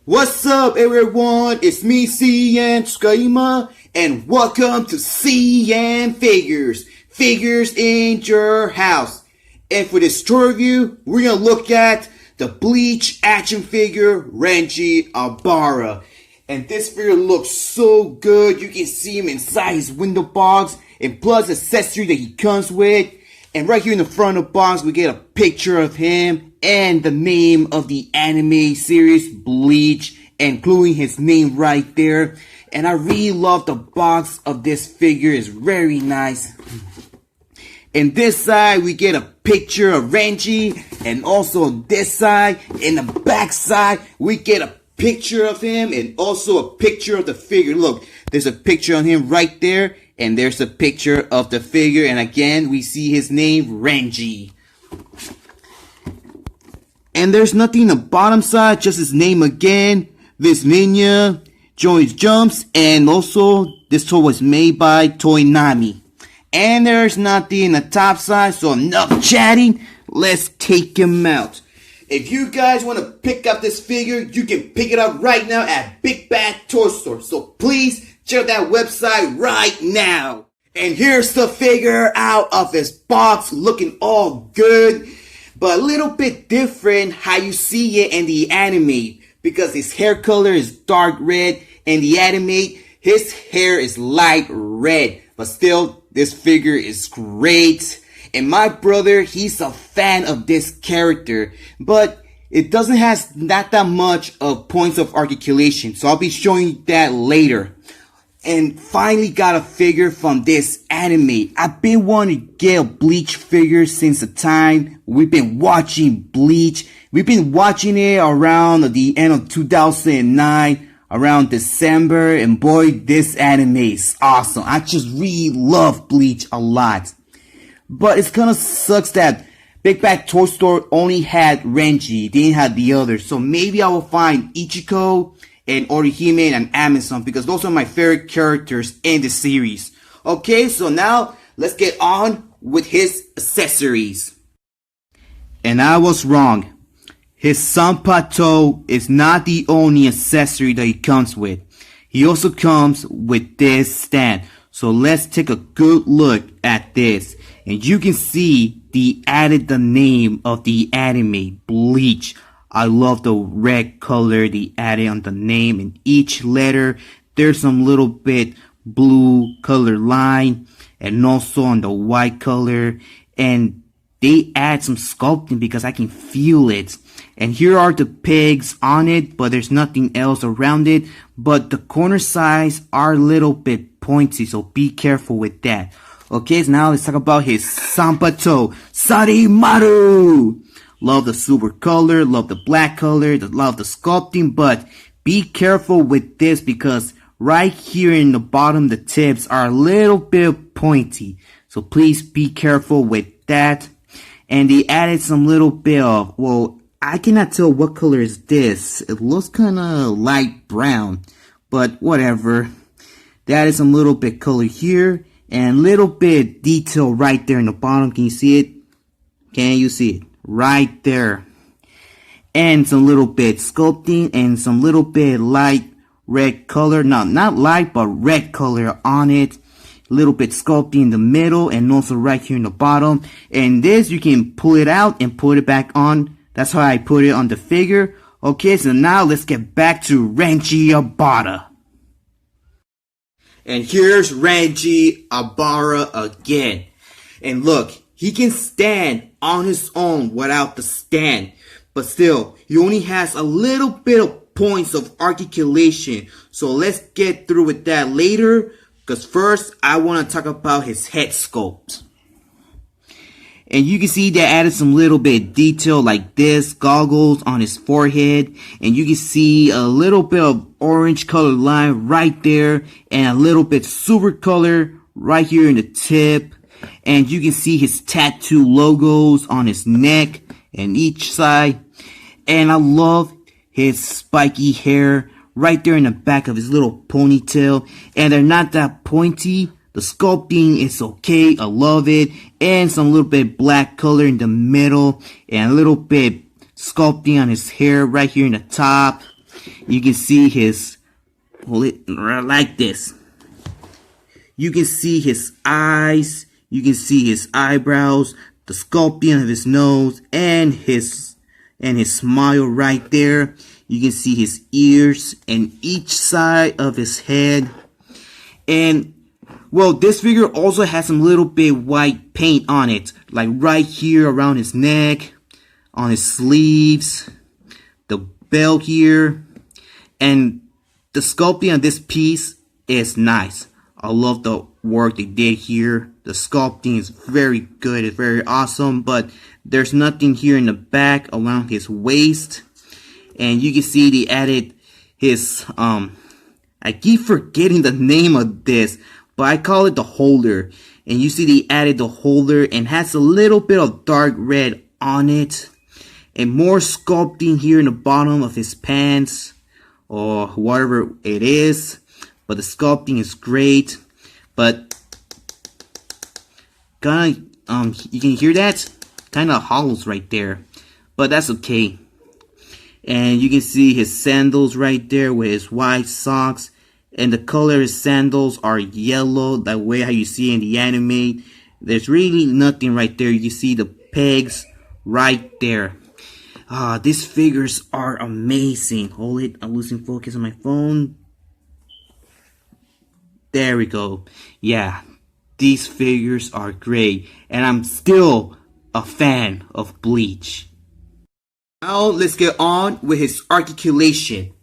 What's up, everyone? It's me, CN.TSUKAIMA, and welcome to CN.Figures. Figures in your house. And for this tour review, we're gonna look at the Bleach action figure, Renji Abarai. And this figure looks so good. You can see him inside his window box, and plus the accessory that he comes with. And right here in the front of the box, we get a picture of him and the name of the anime series, Bleach, including his name right there. And I really love the box of this figure. It's very nice. And this side, we get a picture of Renji. And also on this side, in the back side, we get a picture of him and also a picture of the figure. Look, there's a picture on him right there. And there's a picture of the figure. And again, we see his name, Renji. And there's nothing on the bottom side, just his name again. This ninja joins jumps. And also, this toy was made by Toynami. And there's nothing in the top side, so enough chatting. Let's take him out. If you guys want to pick up this figure, you can pick it up right now at Big Bad Toy Store. So please check that website right now. And here's the figure out of his box, looking all good, but a little bit different how you see it in the anime, because his hair color is dark red. In the anime, his hair is light red, but still, this figure is great. And my brother, he's a fan of this character, but it doesn't have not that much of points of articulation, so I'll be showing you that later. And finally got a figure from this anime. I've been wanting to get a Bleach figure since the time we've been watching Bleach. We've been watching it around the end of 2009, around December, and boy, this anime is awesome. I just really love Bleach a lot. But it's kinda sucks that Big Bad Toy Store only had Renji, they didn't have the others. So maybe I will find Ichiko and Orihime and Amazon, because those are my favorite characters in the series. Okay, so now let's get on with his accessories. And I was wrong. His Sanpato is not the only accessory that he comes with. He also comes with this stand. So let's take a good look at this. And you can see they added the name of the anime, Bleach. I love the red color they added on the name. In each letter, there's some little bit blue color line. And also on the white color. And they add some sculpting because I can feel it. And here are the pigs on it, but there's nothing else around it. But the corner sides are a little bit pointy, so be careful with that. Okay, so now let's talk about his Sanpato, Sarimaru. Love the silver color, love the black color, love the sculpting, but be careful with this because right here in the bottom, the tips are a little bit pointy. So please be careful with that. And they added some little bit of, well, I cannot tell what color is this. It looks kind of light brown, but whatever. They added some little bit color here and little bit detail right there in the bottom. Can you see it? Can you see it? Right there. And some little bit sculpting and some little bit light red color. No, not light, but red color on it. Little bit sculpting in the middle and also right here in the bottom. And this, you can pull it out and put it back on. That's how I put it on the figure. Okay, so now let's get back to Renji Abarai. And here's Renji Abarai again. And look, he can stand on his own without the stand. But still, he only has a little bit of points of articulation. So let's get through with that later. Because first, I want to talk about his head sculpt. And you can see they added some little bit detail like this, goggles on his forehead. And you can see a little bit of orange color line right there. And a little bit silver color right here in the tip. And you can see his tattoo logos on his neck and each side. And I love his spiky hair right there in the back of his little ponytail. And they're not that pointy. The sculpting is okay. I love it. And some little bit black color in the middle. And a little bit sculpting on his hair right here in the top. You can see his, hold it like this. You can see his eyes, you can see his eyebrows, the sculpting of his nose, and his smile right there. You can see his ears and each side of his head. And well, this figure also has some little bit white paint on it, like right here around his neck, on his sleeves, the belt here, and the sculpting on this piece is nice. I love the work they did here. The sculpting is very good, it's very awesome, but there's nothing here in the back around his waist. And you can see they added his, I keep forgetting the name of this, but I call it the holder. And you see they added the holder and has a little bit of dark red on it. And more sculpting here in the bottom of his pants, or whatever it is. But the sculpting is great. But kinda, you can hear that? Kinda hollows right there. But that's okay. And you can see his sandals right there with his white socks. And the color of his sandals are yellow, that way how you see in the anime. There's really nothing right there. You can see the pegs right there. These figures are amazing. Hold it, I'm losing focus on my phone. There we go. Yeah, these figures are great. And I'm still a fan of Bleach. Now let's get on with his articulation.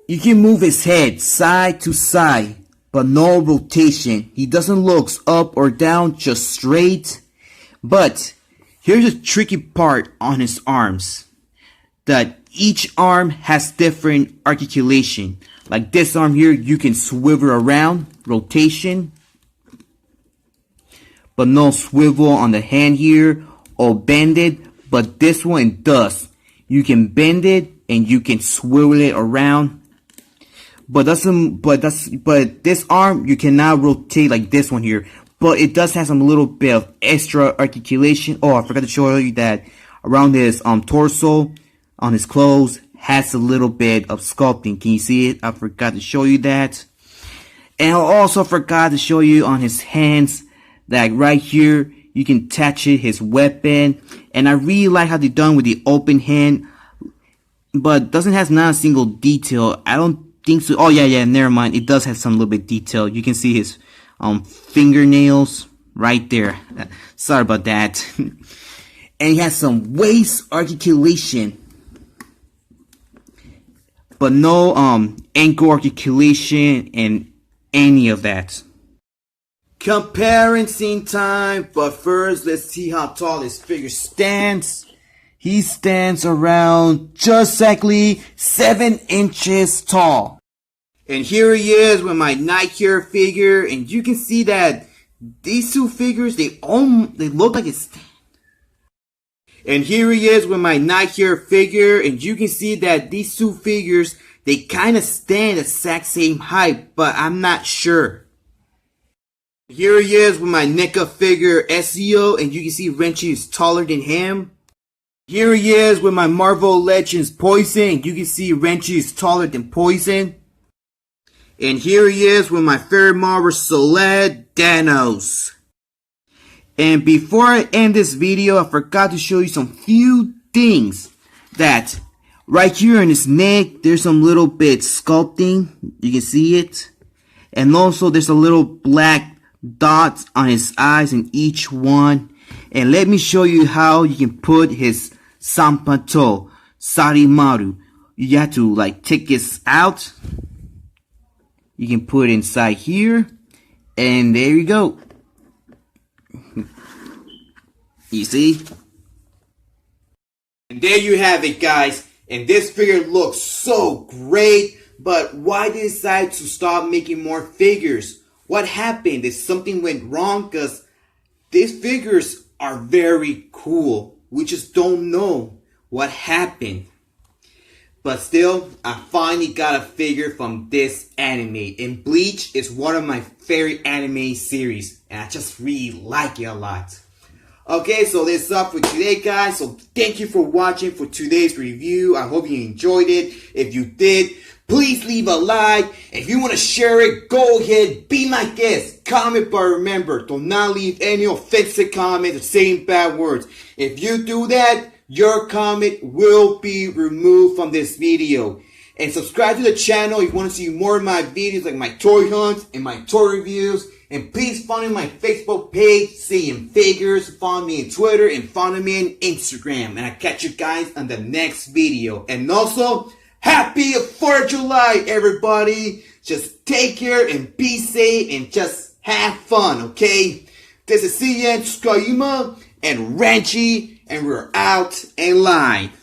You can move his head side to side, but no rotation. He doesn't look up or down, just straight. But here's a tricky part on his arms. That each arm has different articulation. Like this arm here, you can swivel around, rotation. But no swivel on the hand here, or bend it. But this one does. You can bend it and you can swivel it around. But this arm you cannot rotate like this one here. But it does have some little bit of extra articulation. Oh, I forgot to show you that around his torso, on his clothes, has a little bit of sculpting. Can you see it? I forgot to show you that. And I also forgot to show you on his hands that right here you can attach it, his weapon. And I really like how they done with the open hand. But doesn't have not a single detail. I don't think so. Oh yeah, never mind. It does have some little bit detail. You can see his fingernails right there. Sorry about that. And he has some waist articulation. But no ankle articulation and any of that. Comparison time, but first let's see how tall this figure stands. He stands around just exactly 7 inches tall. And here he is with my Nike figure, and you can see that these two figures, they look like it's. And here he is with my Nike figure, and you can see that these two figures, they kind of stand the exact same height, but I'm not sure. Here he is with my NECA figure SEO, and you can see Renji is taller than him. Here he is with my Marvel Legends Poison, and you can see Renji is taller than Poison. And here he is with my favorite Marvel celeb, Thanos. And before I end this video, I forgot to show you some few things. That right here in his neck, there's some little bit sculpting. You can see it. And also there's a little black dots on his eyes in each one. And let me show you how you can put his Sanpato, Sarimaru. You have to like take this out. You can put it inside here. And there you go. You see? And there you have it, guys. And this figure looks so great. But why did they decide to stop making more figures? What happened? Did something went wrong? Because these figures are very cool. We just don't know what happened. But still, I finally got a figure from this anime. And Bleach is one of my favorite anime series. And I just really like it a lot. Okay, so that's up for today, guys. So thank you for watching for today's review. I hope you enjoyed it. If you did, please leave a like. If you want to share it, go ahead, be my guest. Comment, but remember, do not leave any offensive comments or saying bad words. If you do that, your comment will be removed from this video. And subscribe to the channel if you want to see more of my videos like my toy hunts and my toy reviews. And please follow my Facebook page, CN.Figures. Follow me on Twitter and follow me on Instagram. And I'll catch you guys on the next video. And also, happy 4th of July, everybody. Just take care and be safe and just have fun, okay? This is CN.TSUKAIMA and Renji, and we're out and live.